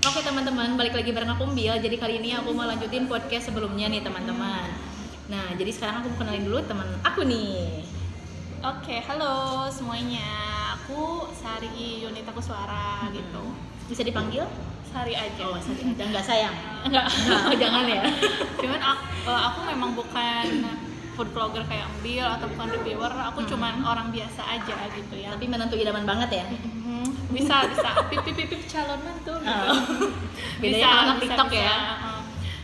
Oke teman-teman, balik lagi bareng aku Mbil. Jadi kali ini aku mau lanjutin podcast sebelumnya nih teman-teman. Nah, jadi sekarang aku mau kenalin dulu teman aku nih. Oke, halo semuanya. Aku Sari Yunita Kuswara gitu. Bisa dipanggil? Sari aja. Oh, Sari aja. Enggak sayang? Enggak. Nah, jangan ya. Cuman aku memang bukan food vlogger kayak Mbil atau bukan reviewer. Aku cuman orang biasa aja gitu ya. Tapi menentu idaman banget ya. Bisa. Pip calon mantu gitu. Bedanya sama anak TikTok ya.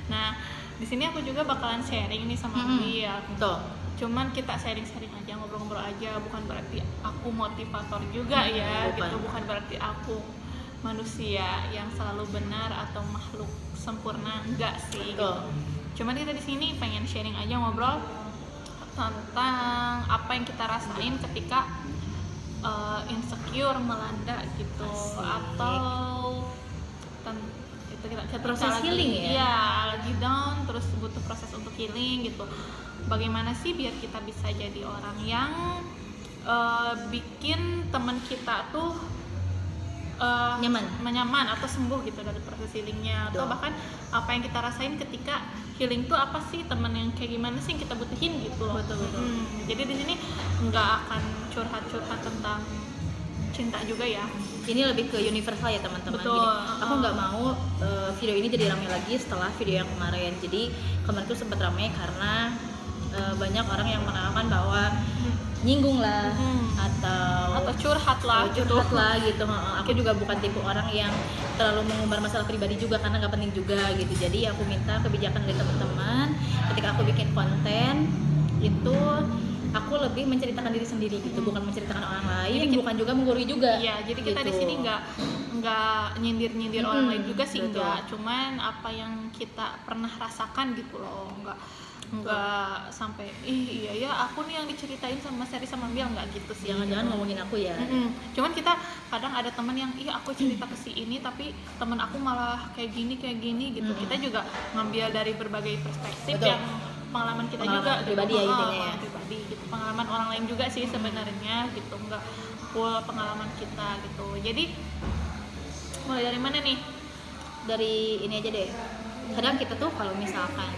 Nah, di sini aku juga bakalan sharing nih sama Mbil. Tuh. Cuman kita sharing-sharing aja, ngobrol-ngobrol aja, bukan berarti aku motivator juga ya, gitu. Bukan berarti aku manusia yang selalu benar atau makhluk sempurna, enggak sih gitu. Cuman kita di sini pengen sharing aja, ngobrol tentang apa yang kita rasain ketika insecure melanda gitu. Asik. Atau kita proses lagi, healing ya? Iya, lagi down terus butuh proses untuk healing gitu. Bagaimana sih biar kita bisa jadi orang yang bikin teman kita tuh nyaman atau sembuh gitu dari proses healingnya. Atau bahkan apa yang kita rasain ketika healing tuh apa sih, teman yang kayak gimana sih yang kita butuhin gitu loh. Betul. Jadi di sini nggak akan curhat tentang cinta juga ya. Ini lebih ke universal ya teman-teman. Betul. Gini, aku nggak mau video ini jadi ramai lagi setelah video yang kemarin. Jadi kemarin tuh sempat ramai karena banyak orang yang mengatakan bahwa nyinggung lah atau curhat lah gitu. Aku juga bukan tipe orang yang terlalu mengumbar masalah pribadi juga karena nggak penting juga gitu. Jadi aku minta kebijakan dari teman-teman ketika aku bikin konten itu aku lebih menceritakan diri sendiri gitu, bukan menceritakan orang lain, bukan juga menggurui juga. Iya, jadi kita gitu. di sini nggak nyindir orang lain juga sih, betul. enggak. Cuman apa yang kita pernah rasakan gitu loh, nggak sampai iya ya aku nih yang diceritain sama Sari sama Mbil, nggak gitu sih. Jangan-jangan ngomongin aku ya. Cuman kita kadang ada teman yang aku cerita ke si ini tapi teman aku malah kayak gini gitu. Kita juga ngambil dari berbagai perspektif. Betul. Yang pengalaman kita Pengalaman juga pribadi gitu. ya intinya ya. Pribadi gitu. Pengalaman orang lain juga sih sebenarnya gitu, nggak full pengalaman kita gitu. Jadi mulai dari mana nih? Dari ini aja deh. Kadang kita tuh kalau misalkan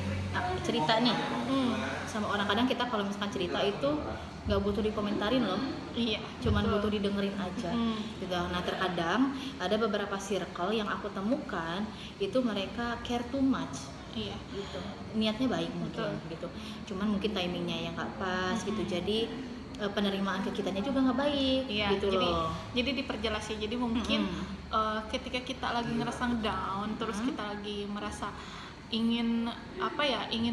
cerita nih sama orang, kadang kita kalau misalkan cerita itu nggak butuh dikomentarin loh. Iya, cuman butuh didengerin aja gitu. Nah, terkadang ada beberapa circle yang aku temukan itu mereka care too much. Iya, gitu. Niatnya baik mungkin gitu. Cuman mungkin timingnya yang nggak pas gitu. Jadi penerimaan ke kitanya juga nggak baik gitu loh. Jadi diperjelas ya. Jadi mungkin ketika kita lagi ngerasa down, terus kita lagi merasa ingin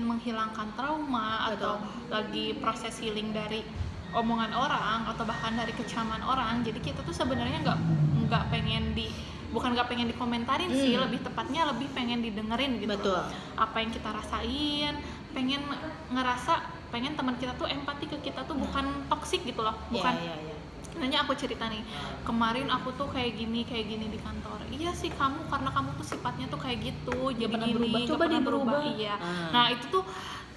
menghilangkan trauma atau lagi proses healing dari omongan orang atau bahkan dari kecaman orang, jadi kita tuh sebenarnya nggak pengen bukan nggak pengen dikomentarin sih, lebih tepatnya lebih pengen didengerin gitu. Betul. Apa yang kita rasain, pengen teman kita tuh empati ke kita tuh, bukan toksik gitu loh, bukan. Nanya aku cerita nih, kemarin aku tuh kayak gini di kantor. Iya sih karena kamu tuh sifatnya tuh kayak gitu, jadi gini, coba dia berubah. Iya. Nah itu tuh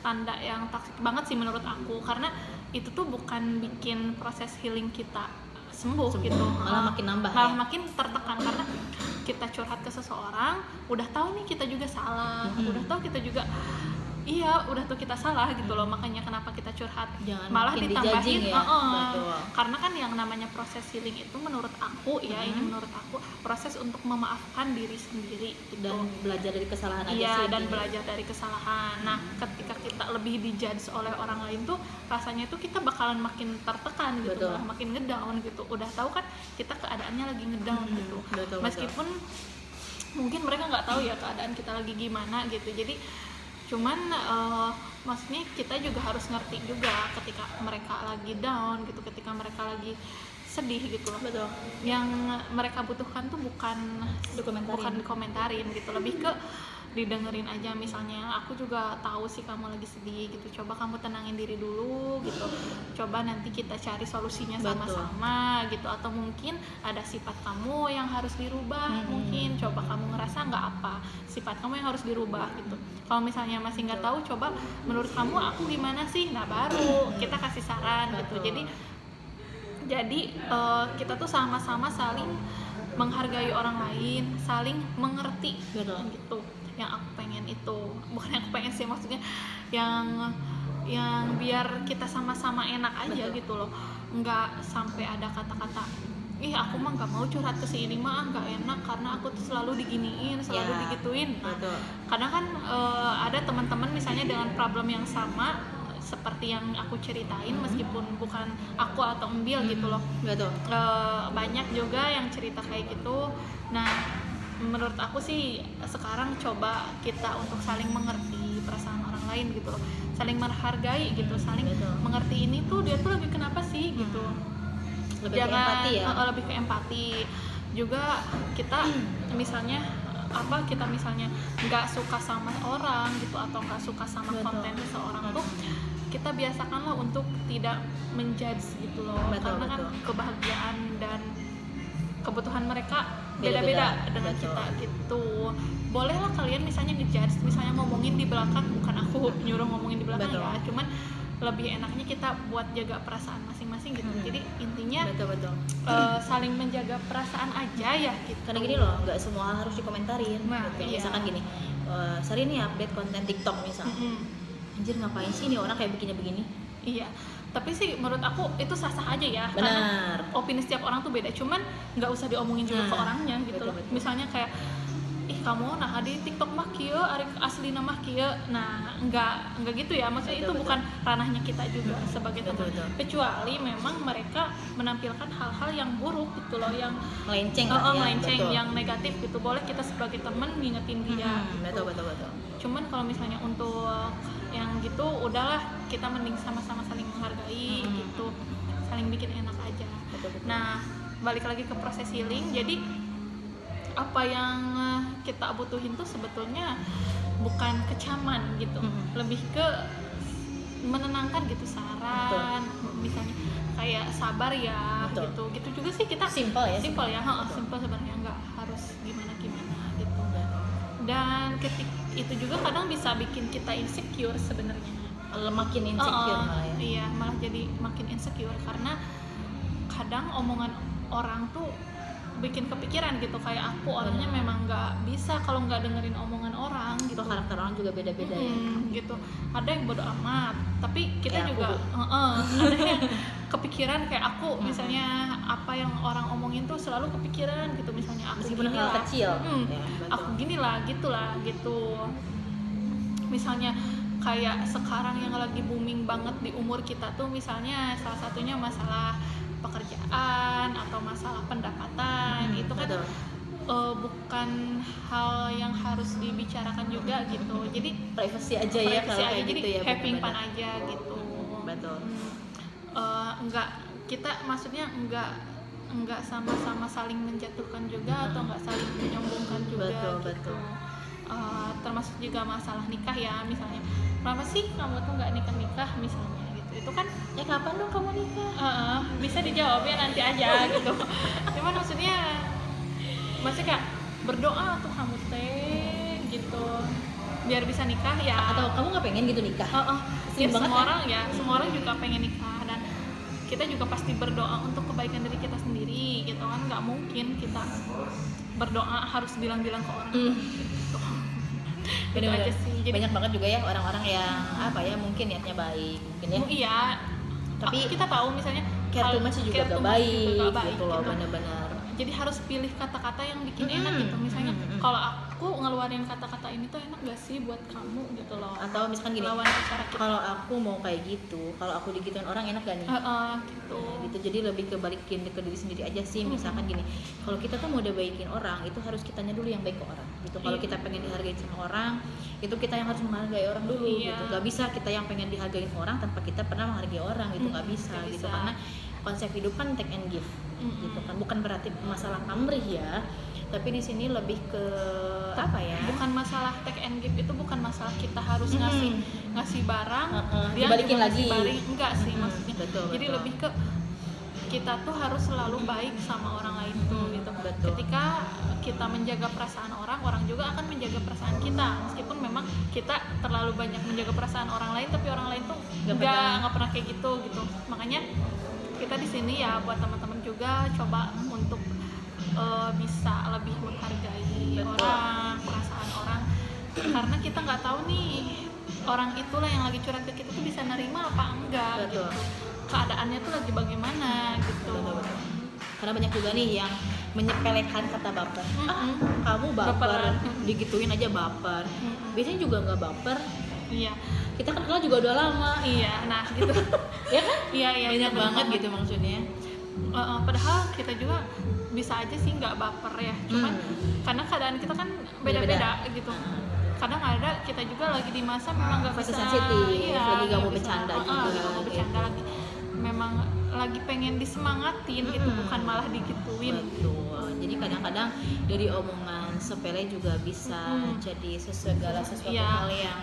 tanda yang toksik banget sih menurut aku, karena itu tuh bukan bikin proses healing kita sembuh gitu, malah makin nambah, makin tertekan karena kita curhat ke seseorang, udah tahu nih kita juga salah, udah tahu kita juga udah tuh kita salah gitu loh. Makanya kenapa kita curhat, jangan malah ditambahin ya? Karena kan yang namanya proses healing itu menurut aku ini menurut aku proses untuk memaafkan diri sendiri gitu. Dan belajar dari kesalahan aja sih. Iya, dan belajar dari kesalahan. Nah, ketika kita lebih dijudge oleh orang lain tuh rasanya tuh kita bakalan makin tertekan gitu, malah makin ngedown gitu. Udah tahu kan kita keadaannya lagi ngedown gitu. Meskipun mungkin mereka nggak tahu ya keadaan kita lagi gimana gitu. Jadi cuman maksudnya kita juga harus ngerti juga ketika mereka lagi down gitu, ketika mereka lagi sedih gitu loh. Betul. Yang mereka butuhkan tuh bukan dikomentarin gitu, lebih ke didengerin aja. Misalnya aku juga tahu sih kamu lagi sedih gitu, coba kamu tenangin diri dulu gitu, coba nanti kita cari solusinya sama-sama gitu. Atau mungkin ada sifat kamu yang harus dirubah, mungkin coba kamu ngerasa nggak apa sifat kamu yang harus dirubah gitu. Kalau misalnya masih nggak tahu, coba menurut kamu aku gimana sih, nah baru kita kasih saran gitu. Jadi kita tuh sama-sama saling menghargai orang lain, saling mengerti. Betul. Gitu yang aku pengen itu, bukan yang aku pengen sih, maksudnya yang biar kita sama-sama enak aja. Betul. Gitu loh, nggak sampai ada kata-kata ih aku mah nggak mau curhat ke sini mah, nggak enak karena aku tuh selalu diginiin, selalu Ya, digituin. Nah, betul. kadang kan ada teman-teman misalnya dengan problem yang sama seperti yang aku ceritain, meskipun bukan aku atau Embil gitu loh. Betul. Banyak juga yang cerita kayak gitu. Nah, menurut aku sih sekarang coba kita untuk saling mengerti perasaan orang lain gitu loh, saling menghargai gitu, saling Betul. mengerti ini tuh dia tuh lagi kenapa sih gitu. Lebih ke empati ya. Lebih ke empati juga. Kita misalnya kita misalnya nggak suka sama orang gitu atau nggak suka sama Betul. konten seseorang tuh, kita biasakanlah untuk tidak menjudge gitu loh. Betul, Karena kan betul. kebahagiaan dan kebutuhan mereka Beda-beda. beda-beda dengan Betul. kita gitu. Bolehlah kalian misalnya ngejudge, misalnya ngomongin di belakang, bukan aku nyuruh ngomongin di belakang. Betul. Ya cuman lebih enaknya kita buat jaga perasaan masing-masing gitu. Jadi intinya Betul. saling menjaga perasaan aja ya gitu. Karena gini loh, nggak semua hal harus dikomentarin. Nah, gitu. iya. Misalkan gini, sering nih update konten TikTok misal. Anjir ngapain sih nih orang kayak begini-begini? Iya, tapi sih menurut aku itu sah-sah aja ya. Benar. Karena opini setiap orang tuh beda, cuman nggak usah diomongin juga ke Nah, orangnya gitu betul, loh. betul. Misalnya kayak ih kamu nah di TikTok mah kieu, ari aslina mah kieu. Nah, enggak gitu ya. Maksudnya Betul, itu betul. bukan ranahnya kita juga sebagai Betul, teman. betul. Kecuali memang mereka menampilkan hal-hal yang buruk gitu loh, yang Melenceng lah ya. melenceng, Betul. yang negatif gitu. Boleh kita sebagai teman ngingetin dia. gitu. Betul. Cuman kalau misalnya untuk yang gitu udahlah, kita mending sama-sama saling menghargai gitu, saling bikin enak aja. Betul. Nah, balik lagi ke proses healing. Jadi apa yang kita butuhin tuh sebetulnya bukan kecaman gitu, lebih ke menenangkan gitu, saran. Misalnya kayak sabar ya. Betul. gitu juga sih kita Simple ya. simple ya, Betul. simple sebenarnya, nggak harus gimana gitu. Dan itu juga kadang bisa bikin kita insecure sebenarnya. Makin insecure malah ya. Iya, malah jadi makin insecure karena kadang omongan orang tuh bikin kepikiran gitu, kayak aku orangnya Benar. memang nggak bisa kalau nggak dengerin omongan orang gitu. Itu karakter orang juga beda-beda ya. Gitu. Ada yang bodo amat, tapi kita Kayak juga aku. ada yang kepikiran kayak aku. Misalnya apa yang orang omongin tuh selalu kepikiran gitu, misalnya aku Meskipun gini hal lah. kecil. Ya, betul. Aku gini lah gitu. Misalnya kayak sekarang yang lagi booming banget di umur kita tuh, misalnya salah satunya masalah pekerjaan atau masalah pendapatan. Itu kan Betul. bukan hal yang harus dibicarakan juga gitu. Jadi Privacy aja ya privacy kalau aja, kayak jadi gitu ya. having fun benar-benar. aja gitu. Betul. Enggak, kita maksudnya enggak sama-sama saling menjatuhkan juga atau enggak saling menyombongkan juga. Betul. Termasuk juga masalah nikah ya, misalnya kenapa sih kamu tuh nggak nikah misalnya gitu. Itu kan Kapan dong kamu nikah? bisa dijawabnya nanti aja gitu. Cuman maksudnya kayak berdoa tuh kamu teh gitu biar bisa nikah ya. Atau kamu nggak pengen gitu nikah? Ya, Sering banget semua kan? orang ya, semua orang juga pengen nikah, dan kita juga pasti berdoa untuk kebaikan diri kita sendiri gitu kan. Nggak mungkin kita berdoa harus bilang-bilang ke orang gitu. Gitu Bener-bener. aja sih. Jadi Banyak banget juga ya orang-orang yang mungkin niatnya baik mungkin ya. iya, tapi kita tahu misalnya Care too much juga gak baik gitu loh, gitu. bener-bener. Jadi harus pilih kata-kata yang bikin enak gitu. Misalnya kalau aku ngeluarin kata-kata ini tuh enak gak sih buat kamu gitu loh. Atau misalkan gini, lawan bicara kita. kalau aku mau kayak gitu, kalau aku digituin orang enak gak nih? Gitu. Gitu. Jadi lebih kebalikin ke diri sendiri aja sih. Misalkan gini, kalau kita tuh mau udah baikin orang, itu harus kitanya dulu yang baik ke orang gitu. Kalau Iya. kita pengen dihargai sama orang, itu kita yang harus menghargai orang dulu. Iya. Gitu. Gak bisa kita yang pengen dihargain orang tanpa kita pernah menghargai orang gitu. Gak bisa Gak gitu. bisa. Karena konsep hidup kan take and give gitu kan. Bukan berarti masalah pamrih ya, tapi di sini lebih ke apa ya? Bukan masalah take and give, itu bukan masalah kita harus ngasih barang dia dibalikin juga lagi. ngasih barang, enggak sih maksudnya. Betul. Jadi lebih ke kita tuh harus selalu baik sama orang lain tuh gitu. Betul. Ketika kita menjaga perasaan orang, orang juga akan menjaga perasaan kita. Meskipun memang kita terlalu banyak menjaga perasaan orang lain, tapi orang lain tuh nggak pernah kayak gitu. Makanya kita di sini ya buat teman-teman juga coba untuk bisa lebih menghargai Betul. orang, perasaan orang, karena kita nggak tahu nih orang itulah yang lagi curhat ke kita tuh bisa nerima apa enggak Betul. gitu, keadaannya tuh lagi bagaimana gitu. Betul. Karena banyak juga nih yang menyepelekan kata baper. Kamu baper, Baperan. digituin aja baper. Biasanya juga nggak baper. Iya, Kita kan kenal juga udah lama. iya, nah gitu. Ya kan? Iya, Banyak bener banget gitu maksudnya. Padahal kita juga bisa aja sih nggak baper ya, cuman karena keadaan kita kan beda-beda gitu. Kadang ada kita juga lagi di masa memang nggak Fase bisa, sensitif, lagi nggak mau bisa, bercanda juga, lagi nggak mau bercanda gitu. lagi, memang lagi pengen disemangatin gitu, bukan malah digituin. Betul. Jadi kadang-kadang dari omongan sepele juga bisa jadi segala sesuatu Iya. hal yang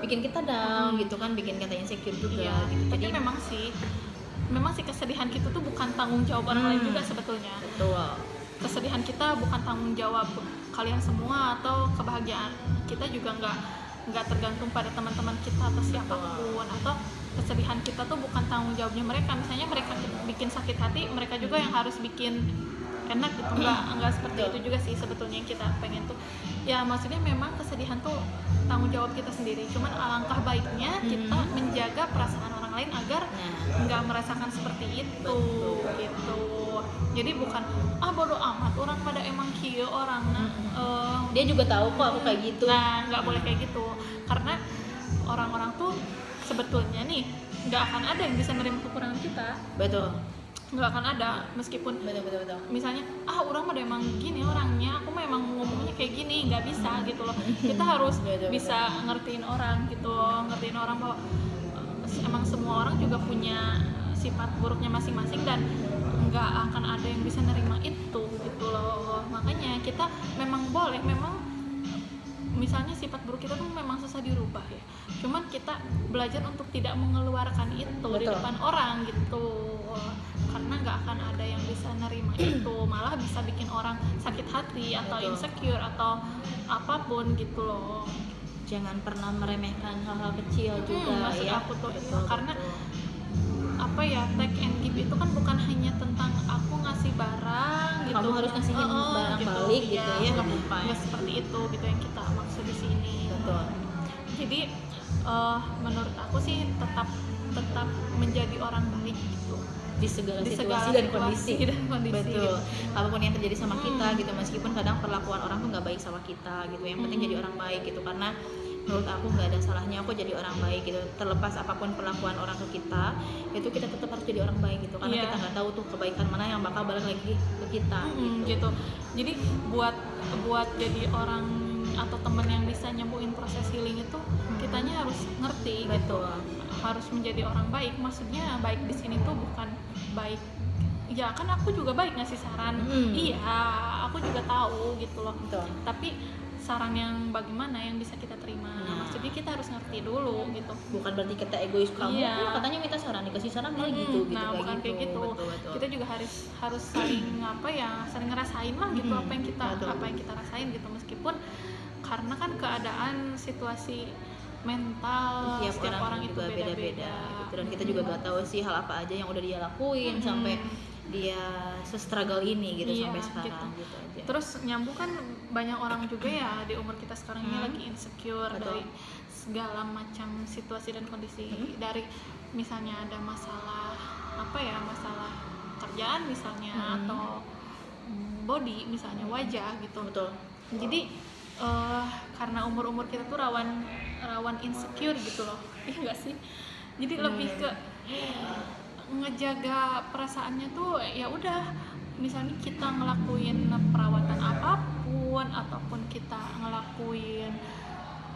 bikin kita down gitu kan, bikin kita insecure juga Iya, gitu. tapi Jadi memang sih kesedihan kita tuh bukan tanggung jawab orang lain juga sebetulnya. betul. Kesedihan kita bukan tanggung jawab kalian semua, atau kebahagiaan kita juga nggak tergantung pada teman-teman kita atau siapapun, atau kesedihan kita tuh bukan tanggung jawabnya mereka. Misalnya mereka bikin sakit hati, mereka juga yang harus bikin enak gitu. Nggak seperti itu juga sih sebetulnya yang kita pengen tuh. Ya maksudnya memang kesedihan tuh tanggung jawab kita sendiri, cuman alangkah baiknya kita menjaga perasaan orang lain agar nggak merasakan seperti itu gitu. Jadi bukan bodo amat orang pada emang kieu orang Dia juga tahu kok aku kayak gitu. nah nggak boleh kayak gitu, karena orang-orang tuh sebetulnya nih nggak akan ada yang bisa nerima kekurangan kita, Betul. nggak akan ada, meskipun Betul. misalnya orang mah emang gini orangnya, aku mah emang ngomongnya kayak gini, nggak bisa gitu loh. Kita harus Betul. bisa ngertiin orang gitu, ngertiin orang bahwa emang semua orang juga punya sifat buruknya masing-masing dan nggak akan ada yang bisa nerima itu gitu loh. Makanya kita memang boleh, memang misalnya sifat buruk kita tuh memang susah dirubah ya, cuman kita belajar untuk tidak mengeluarkan itu di Betul. depan orang gitu, karena nggak akan ada yang bisa nerima itu, malah bisa bikin orang sakit hati atau Betul. insecure atau apapun gitu loh. Jangan pernah meremehkan hal-hal kecil juga maksud ya. aku tuh Betul, karena betul. apa ya, take and give itu kan bukan hanya tentang aku ngasih barang gitu, Kamu harus ngasihin barang balik gitu ya, nggak bukan. nggak seperti itu gitu yang kita maksud di sini. Betul. Jadi menurut aku sih tetap menjadi orang baik gitu Di segala di situasi segala dan situasi kondisi. dan kondisi Betul. gitu. Apapun yang terjadi sama kita gitu, meskipun kadang perlakuan orang tuh nggak baik sama kita gitu. Yang penting jadi orang baik gitu, karena menurut aku nggak ada salahnya aku jadi orang baik gitu. Terlepas apapun perlakuan orang ke kita, itu kita tetap harus jadi orang baik gitu. Karena Iya. kita nggak tahu tuh kebaikan mana yang bakal balik lagi ke kita gitu. Jadi buat jadi orang atau teman yang bisa nyembuhin proses healing itu, kitanya harus ngerti gitu. Betul. Harus menjadi orang baik. Maksudnya baik di sini tuh bukan baik ya kan aku juga baik ngasih saran, iya aku juga tahu gitu loh, Betul. tapi saran yang bagaimana yang bisa kita terima. Maksudnya kita harus ngerti dulu gitu. Bukan berarti kita egois, kamu Iya. katanya minta saran, dikasih saran malah gitu Nah bukan kayak gitu. Betul. Kita juga harus saling saling ngerasain lah gitu apa yang kita rasain gitu, meskipun karena kan keadaan situasi mental setiap orang itu juga beda-beda gitu. Dan kita juga gak tahu sih hal apa aja yang udah dia lakuin sampai dia se-struggle ini gitu sampai sekarang gitu aja. Terus nyambung kan banyak orang juga ya di umur kita sekarang ini lagi insecure. Betul. Dari segala macam situasi dan kondisi, dari misalnya ada masalah masalah kerjaan misalnya, atau body misalnya, wajah gitu. Betul. Jadi karena umur kita tuh rawan insecure gitu loh, iya nggak sih? Jadi lebih ke ngejaga perasaannya tuh ya udah, misalnya kita ngelakuin perawatan apapun ataupun kita ngelakuin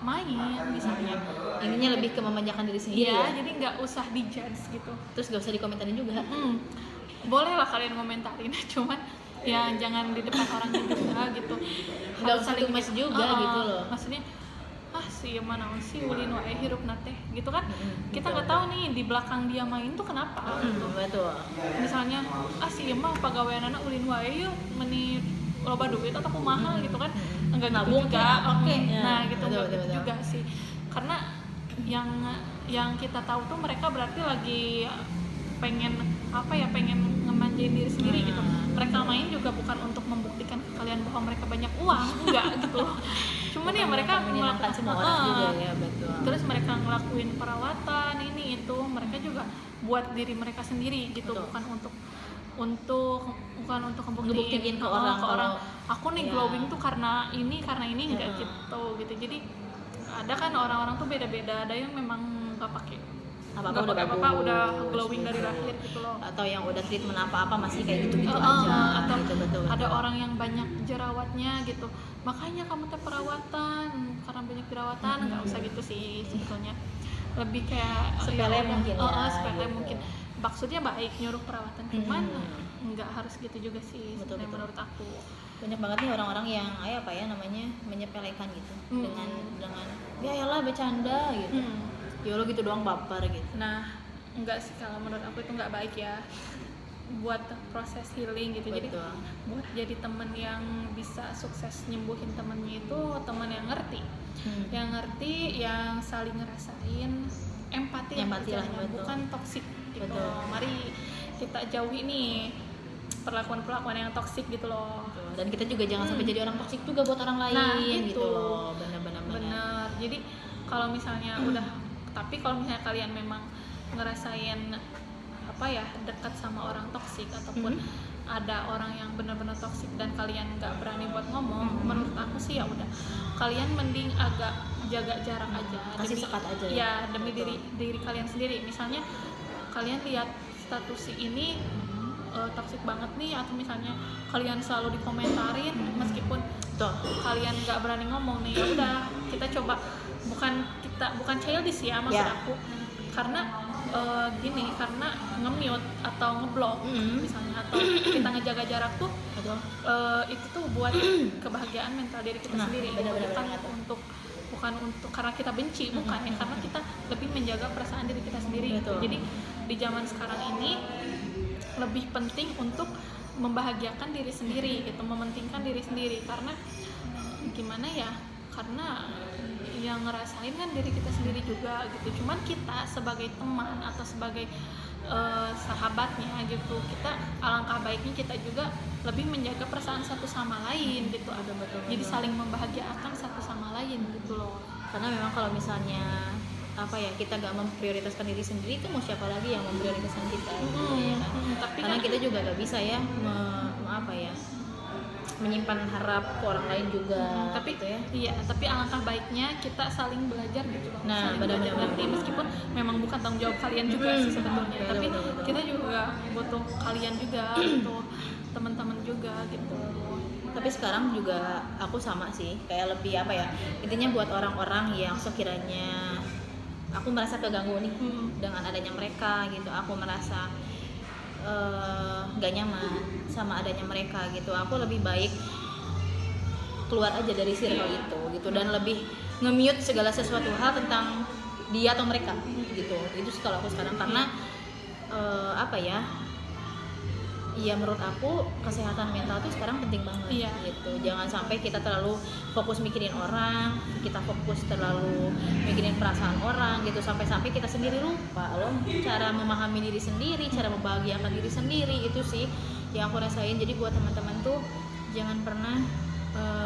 main misalnya, Intinya lebih ke memanjakan diri sendiri ya ya. jadi nggak usah dijudge gitu. Terus gak usah dikomentarin juga. Boleh lah kalian komentarin, cuman ya jangan di depan orangnya juga gitu. Nggak usah too much juga gitu loh. Maksudnya si mana sih ulin wae hirupna teh gitu kan. Kita betul, nggak tahu nih di belakang dia main tuh kenapa gitu. Betul. Misalnya si mah pagaweanana ulin wae yeuh meni loba duit atau kumaha gitu kan. Enggak gitu Nabung juga. kayak oke. Nah Ya, gitu betul, enggak gitu betul. juga sih. Karena yang kita tahu tuh mereka berarti lagi pengen pengen ngemanjain diri sendiri gitu. mereka main juga bukan untuk membuktikan ke kalian bahwa mereka banyak uang, enggak gitu. Cuman ya mereka menyenangkan semua orang juga ya, betul. Terus mereka ngelakuin perawatan ini itu, mereka juga buat diri mereka sendiri gitu, Betul. bukan untuk Ngebuktiin ke orang aku nih ya. glowing tuh karena ini enggak gitu. Jadi ada kan orang-orang tuh beda-beda, ada yang memang nggak pakai apa-apa udah bagus, glowing dari gitu. lahir gitu loh. Atau yang udah treatment apa-apa masih kayak gitu-gitu aja Atau gitu, betul. ada orang yang banyak jerawatnya gitu, makanya kamu teh perawatan karena banyak jerawatan. Nggak usah gitu sih sebetulnya, lebih kayak Sepele ya udah, mungkin ya, sepele gitu. mungkin, maksudnya baik nyuruh perawatan, cuman nggak harus gitu juga sih Betul. sebenarnya menurut aku. Banyak banget nih orang-orang yang apa ya namanya menyepelekan gitu dengan ya elah bercanda gitu. Ya lo gitu doang baper gitu. Nah, enggak sih, kalau menurut aku itu nggak baik ya buat proses healing gitu. Jadi Betul. buat jadi temen yang bisa sukses nyembuhin temennya itu temen yang ngerti, yang saling ngerasain, empati Lah, istilahnya, betul. bukan toksik gitu. Betul. Mari kita jauhi nih perlakuan-perlakuan yang toksik gitu loh. Dan kita juga jangan sampai jadi orang toksik juga buat orang lain Nah, gitu itu. loh. Benar. Bener. Jadi kalau misalnya tapi kalau misalnya kalian memang ngerasain apa ya dekat sama orang toksik ataupun ada orang yang benar-benar toksik dan kalian nggak berani buat ngomong, menurut aku sih ya udah, kalian mending agak jaga jarak aja, Kasih sekat aja ya demi diri kalian sendiri. Misalnya kalian lihat status si ini toksik banget nih, atau misalnya kalian selalu dikomentarin meskipun kalian nggak berani ngomong nih, ya udah kita coba, bukan childish ya maksud aku, karena karena nge-mute atau ngeblok misalnya, atau kita ngejaga jarak tuh itu tuh buat kebahagiaan mental diri kita sendiri, bukan untuk karena kita benci, bukan ya, karena kita lebih menjaga perasaan diri kita sendiri gitu. Jadi di zaman sekarang ini lebih penting untuk membahagiakan diri sendiri gitu, mementingkan diri sendiri, karena gimana ya, karena yang ngerasain kan diri kita sendiri juga gitu. Cuman kita sebagai teman atau sebagai sahabatnya gitu, kita alangkah baiknya kita juga lebih menjaga perasaan satu sama lain gitu. Betul. Jadi saling membahagiakan satu sama lain gitu loh. Karena memang kalau misalnya apa ya, kita gak memprioritaskan diri sendiri, itu mau siapa lagi yang memprioritaskan kita gitu, ya kan? Tapi karena kan, kita juga gak bisa ya menyimpan harap ke orang lain juga tapi gitu ya. iya, tapi alangkah baiknya kita saling belajar gitu loh. Nah, saling benar-benar. belajar ngerti, meskipun memang bukan tanggung jawab kalian juga sih sebetulnya, tapi betul. kita juga butuh kalian juga, butuh teman-teman juga gitu. Tapi sekarang juga aku sama sih, kayak lebih apa ya, intinya buat orang-orang yang sekiranya aku merasa keganggu nih dengan adanya mereka gitu, aku merasa gak nyaman sama adanya mereka gitu, aku lebih baik keluar aja dari circle itu gitu, dan lebih nge-mute segala sesuatu hal tentang dia atau mereka gitu. Itu sih kalau aku sekarang, karena ya menurut aku kesehatan mental tuh sekarang penting banget gitu. Jangan sampai kita terlalu fokus mikirin orang, kita fokus terlalu mikirin perasaan orang gitu, sampai-sampai kita sendiri lupa loh cara memahami diri sendiri, cara membahagiakan diri sendiri. Itu sih yang aku rasain. Jadi buat teman-teman tuh jangan pernah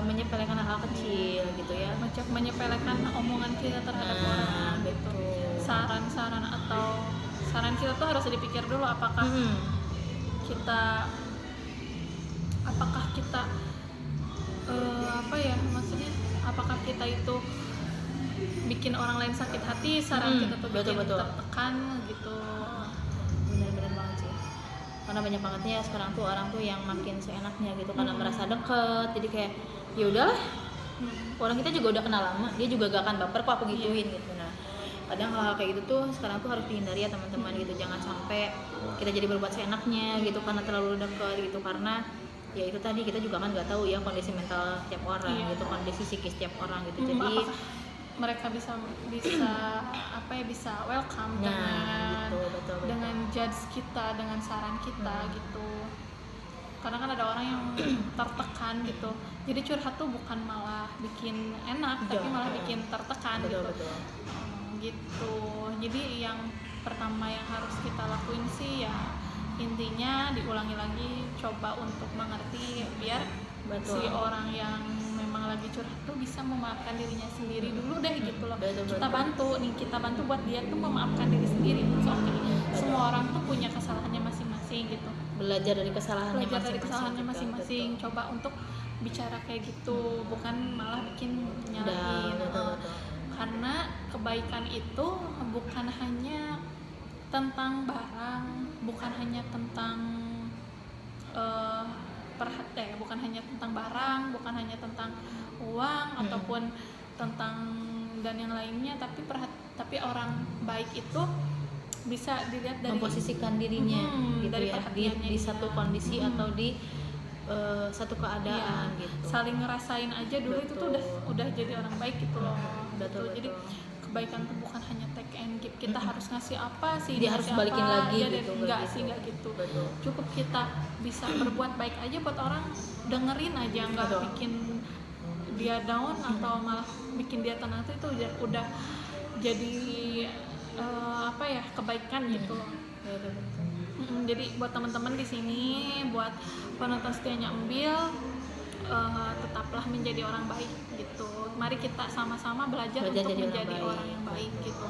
menyepelekan hal kecil gitu ya, menyepelekan omongan kita terhadap orang gitu. Saran kita tuh harus dipikir dulu, apakah kita apakah kita itu bikin orang lain sakit hati, saran kita tuh bikin tertekan gitu. Bener-bener banget sih, karena banyak banget ya sekarang tuh orang tuh yang makin seenaknya gitu, karena merasa deket, jadi kayak ya udahlah, orang kita juga udah kenal lama, dia juga gak akan baper kok aku gituin gitu. Nah, kadang hal-hal kayak gitu tuh sekarang tuh harus dihindari ya teman-teman gitu. Jangan sampai kita jadi berbuat seenaknya gitu karena terlalu dekat gitu, karena ya itu tadi, kita juga kan nggak tahu ya kondisi mental tiap orang gitu, kondisi psikis tiap orang gitu. Jadi mereka bisa welcome dengan judge kita, dengan saran kita gitu. Karena kan ada orang yang tertekan gitu, jadi curhat tuh bukan malah bikin enak, tapi malah bikin tertekan gitu. Jadi yang pertama yang harus kita lakuin sih ya intinya diulangi lagi, coba untuk mengerti biar Betul. si orang yang memang lagi curhat tuh bisa memaafkan dirinya sendiri dulu deh gitu loh. Betul, Kita bantu buat dia tuh memaafkan diri sendiri. So, semua orang tuh punya kesalahannya masing-masing gitu. Belajar dari kesalahannya Kesalahannya juga, masing-masing. betul. Coba untuk bicara kayak gitu, bukan malah bikin nyalahin. Betul. Karena kebaikan itu bukan hanya tentang barang, bukan hanya tentang bukan hanya tentang barang, bukan hanya tentang uang ataupun tentang dan yang lainnya, tapi orang baik itu bisa dilihat dari memposisikan dirinya gitu dari ya di satu kondisi atau di satu keadaan gitu. Saling ngerasain aja dulu. Betul. Itu tuh udah jadi orang baik gitu loh. Betul. Jadi kebaikan tuh bukan hanya take and give, kita harus ngasih apa sih, dia harus balikin lagi ya, gitu. Enggak gitu. Betul. Cukup kita bisa berbuat baik aja buat orang, dengerin aja, nggak bikin dia down atau malah bikin dia tenang, itu udah jadi kebaikan gitu loh. Jadi buat teman-teman di sini, buat penonton setianya Embil, tetaplah menjadi orang baik gitu. Mari kita sama-sama belajar untuk menjadi orang yang baik gitu.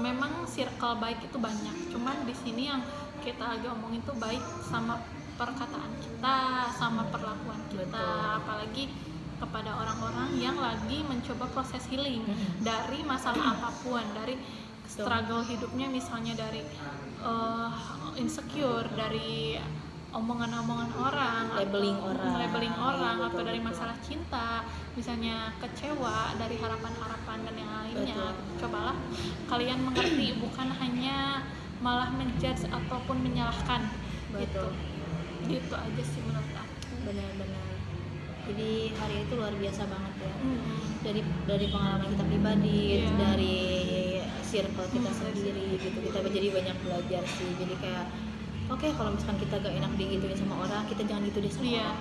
Memang circle baik itu banyak, cuman di sini yang kita lagi omongin tuh baik sama perkataan kita, sama perlakuan kita. Apalagi kepada orang-orang yang lagi mencoba proses healing dari masalah apapun, dari struggle hidupnya, misalnya dari insecure, dari omongan-omongan orang, labeling orang atau dari masalah cinta, misalnya kecewa dari harapan-harapan dan yang lainnya. Cobalah kalian mengerti, bukan hanya malah menjudge ataupun menyalahkan. Gitu aja sih menurut aku. Benar-benar. Jadi hari itu luar biasa banget ya. Dari pengalaman kita pribadi, dari circle kita sendiri gitu, kita jadi banyak belajar sih. Jadi kayak oke, kalau misalkan kita gak enak digituin sama orang, kita jangan gitu deh sama orang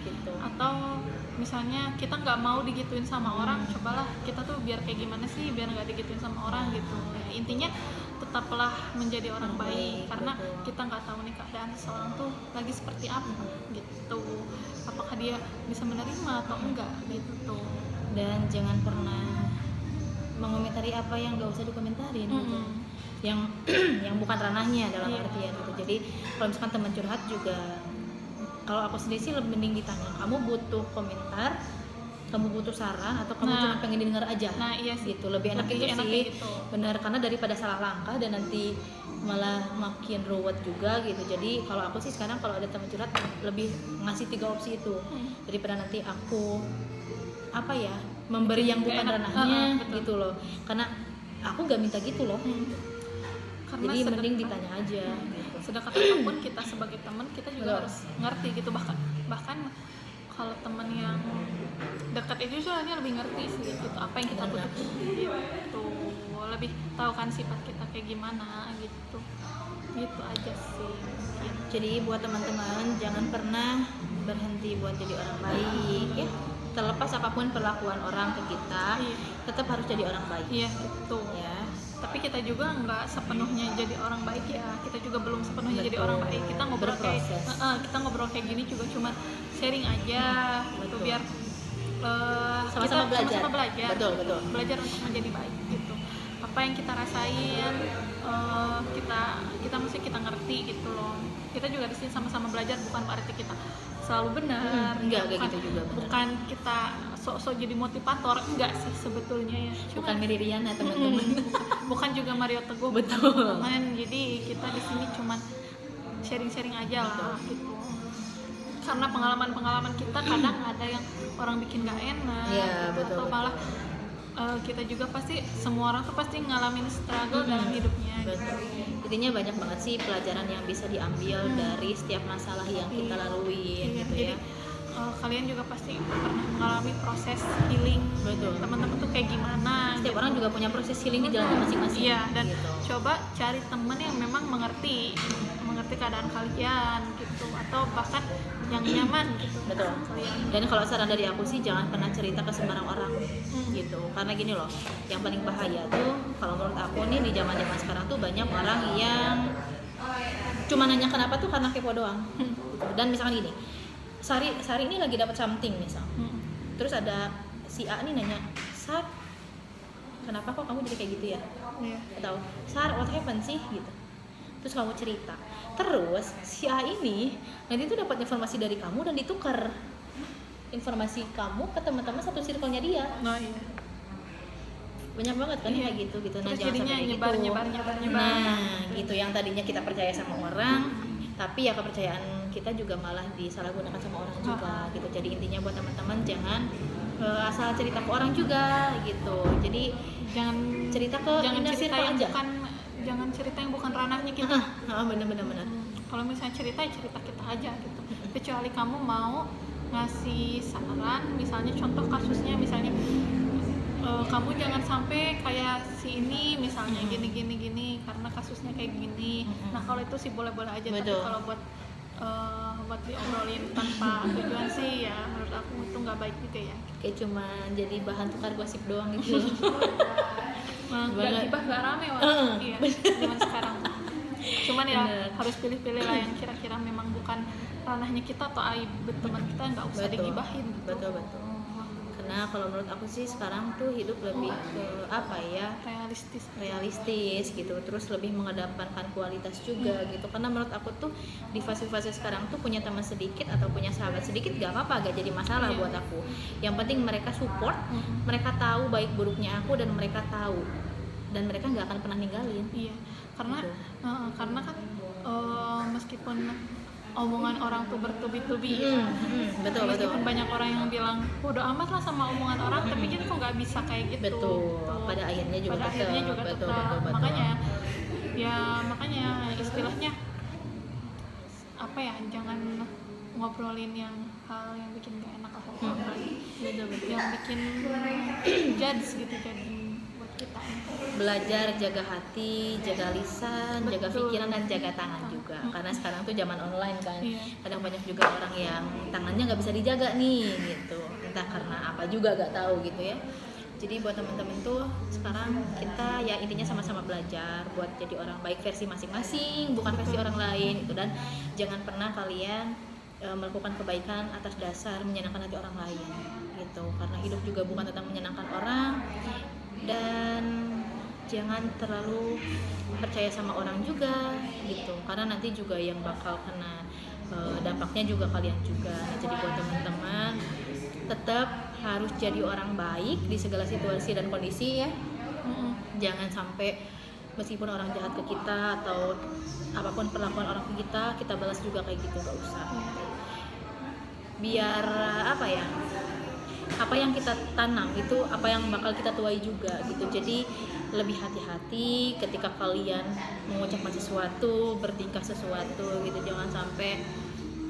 gitu. Atau misalnya kita nggak mau digituin sama orang, cobalah kita tuh biar kayak gimana sih biar nggak digituin sama orang gitu ya. Intinya tetaplah menjadi orang baik, karena kita nggak tahu nih keadaan seseorang tuh lagi seperti apa gitu, apakah dia bisa menerima atau enggak gitu. Dan jangan pernah mengomentari apa yang nggak usah dikomentarin gitu. yang bukan ranahnya dalam artian gitu. Jadi kalau misalkan teman curhat juga, kalau aku sendiri sih lebih mending ditanya, kamu butuh komentar, kamu butuh saran, atau kamu cuma pengen didengar aja. Iya sih. Gitu, lebih enak itu sih gitu. Benar, karena daripada salah langkah dan nanti malah makin ruwet juga gitu. Jadi kalau aku sih sekarang kalau ada teman curhat lebih ngasih 3 opsi itu, daripada nanti aku memberi yang bukan ranahnya gitu loh, karena aku gak minta gitu loh. Karena jadi mending ditanya aja gitu. Sedekat apapun kita sebagai teman, kita juga harus ngerti gitu. Bahkan kalau teman yang dekat itu soalnya lebih ngerti sih gitu, apa yang kita butuhin gitu, lebih tahu kan sifat kita kayak gimana gitu aja sih mungkin. Jadi buat teman-teman, jangan pernah berhenti buat jadi orang baik ya. Terlepas apapun perlakuan orang ke kita, tetap harus jadi orang baik. Gitu ya. Tapi kita juga nggak sepenuhnya jadi orang baik ya, kita juga belum sepenuhnya jadi orang baik. Kita ngobrol kayak gini juga cuma sharing aja gitu, biar sama-sama belajar. Betul. Belajar untuk menjadi baik gitu. Apa yang kita rasain, kita mesti kita ngerti gitu loh. Kita juga di sini sama-sama belajar, bukan berarti kita selalu benar. Gitu juga. Bukan kita sok-sok jadi motivator, enggak sih sebetulnya ya. Bukan Mary Riana teman-teman. Bukan juga Mario Teguh. Betul. Teman. Jadi kita di sini cuma sharing-sharing aja lah gitu. Karena pengalaman-pengalaman kita kadang ada yang orang bikin gak enak, atau malah kita juga pasti, semua orang tuh pasti ngalamin struggle dalam hidupnya. Intinya banyak banget sih pelajaran yang bisa diambil dari setiap masalah yang kita lalui gitu ya. Kalian juga pasti pernah mengalami proses healing. Teman-teman tuh kayak gimana? Setiap orang juga punya proses healing di jalannya masing-masing. Dan coba cari teman yang memang mengerti keadaan kalian gitu, atau bahkan yang nyaman gitu. Betul. Dan kalau saran dari aku sih, jangan pernah cerita ke sembarang orang gitu. Karena gini loh, yang paling bahaya tuh kalau menurut aku nih di zaman-zaman sekarang tuh banyak orang yang cuma nanya kenapa tuh karena kepo doang. Dan misalkan gini, Sari ini lagi dapat something misal, terus ada si A nih nanya, Sar, kenapa kok kamu jadi kayak gitu ya? Atau Sar, what happened sih gitu. Terus kamu cerita, terus si A ini nanti tuh dapat informasi dari kamu dan ditukar informasi kamu ke teman-teman satu circle-nya dia. Banyak banget kan kayak gitu. Nah, terus jangan jadinya sampai nyebar. Nah, gitu yang tadinya kita percaya sama orang, tapi ya kepercayaan kita juga malah disalahgunakan sama orang juga gitu. Jadi intinya buat teman-teman jangan asal cerita ke orang juga gitu. Jadi Jangan cerita ke inner cerita circle yang aja. jangan cerita yang bukan ranahnya kita. Bener. Kalau misalnya cerita kita aja gitu. Kecuali kamu mau ngasih saran, misalnya contoh kasusnya misalnya kamu jangan sampai kayak si ini misalnya gini karena kasusnya kayak gini. Nah kalau itu sih boleh-boleh aja. Betul. Tapi kalau buat diobrolin tanpa tujuan sih ya menurut aku itu nggak baik juga ya. Kayak cuma jadi bahan tukar gosip doang gitu. Nggak gibah nggak rame iya zaman sekarang. Cuman ya harus pilih-pilih lah yang kira-kira memang bukan ranahnya kita atau aib teman kita, nggak usah digibahin gitu. Betul. Karena kalau menurut aku sih sekarang tuh hidup lebih ke apa ya, realistis gitu, terus lebih mengedepankan kualitas juga gitu. Karena menurut aku tuh di fase-fase sekarang tuh punya teman sedikit atau punya sahabat sedikit gak apa-apa, gak jadi masalah buat aku. Yang penting mereka support, mereka tahu baik buruknya aku dan mereka tahu dan mereka nggak akan pernah ninggalin. Iya, karena gitu. Karena kan meskipun omongan orang tuh bertubi-tubi betul. meskipun banyak orang yang bilang bodo amat lah sama omongan orang, tapi kan kok nggak bisa kayak gitu. Betul. Pada akhirnya juga betul. Makanya istilahnya apa ya, jangan ngobrolin yang hal yang bikin gak enak atau apa yang bikin judge gitu jadi buat kita. Belajar jaga hati, jaga lisan, jaga pikiran dan jaga tangan juga. Karena sekarang tuh zaman online kan. Kadang banyak juga orang yang tangannya nggak bisa dijaga nih gitu. Entah karena apa juga nggak tahu gitu ya. Jadi buat teman-teman tuh sekarang kita ya intinya sama-sama belajar buat jadi orang baik versi masing-masing, bukan versi orang lain gitu. Dan jangan pernah kalian melakukan kebaikan atas dasar menyenangkan hati orang lain gitu. Karena hidup juga bukan tentang menyenangkan orang, dan jangan terlalu percaya sama orang juga gitu, karena nanti juga yang bakal kena dampaknya juga kalian juga. Jadi buat teman-teman tetap harus jadi orang baik di segala situasi dan kondisi ya. Jangan sampai meskipun orang jahat ke kita atau apapun perlakuan orang ke kita, kita balas juga kayak gitu, gak usah. Biar apa ya, apa yang kita tanam itu apa yang bakal kita tuai juga gitu. Jadi lebih hati-hati ketika kalian mengucapkan sesuatu, bertingkah sesuatu gitu. Jangan sampai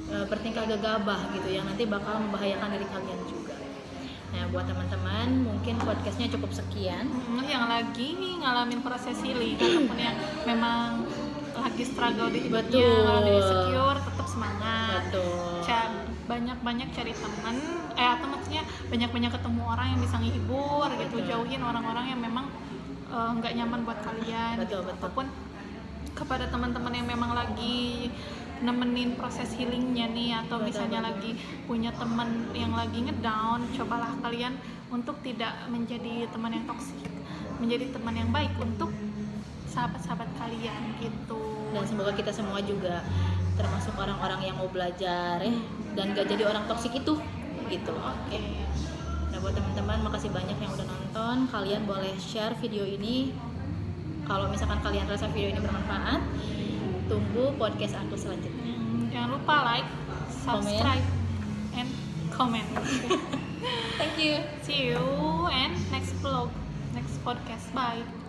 bertingkah gegabah gitu yang nanti bakal membahayakan diri kalian juga. Nah buat teman-teman mungkin podcastnya cukup sekian. Yang lagi ngalamin proses healing ataupun yang memang lagi struggle di hidupnya, lagi insecure, tetap semangat. Banyak-banyak cari teman, atau maksudnya banyak-banyak ketemu orang yang bisa ngehibur gitu. Jauhin orang-orang yang memang nggak nyaman buat kalian. Ataupun kepada teman-teman yang memang lagi nemenin proses healingnya nih, atau misalnya lagi punya teman yang lagi ngedown, cobalah kalian untuk tidak menjadi teman yang toksik, menjadi teman yang baik untuk sahabat-sahabat kalian gitu. Dan semoga kita semua juga termasuk orang-orang yang mau belajar dan gak jadi orang toksik itu gitu. Oke. Nah buat teman-teman makasih banyak yang udah nonton. Kalian boleh share video ini kalau misalkan kalian rasa video ini bermanfaat. Tunggu podcast aku selanjutnya. Jangan lupa like, subscribe, and comment. Thank you. See you and next vlog, next podcast. Bye.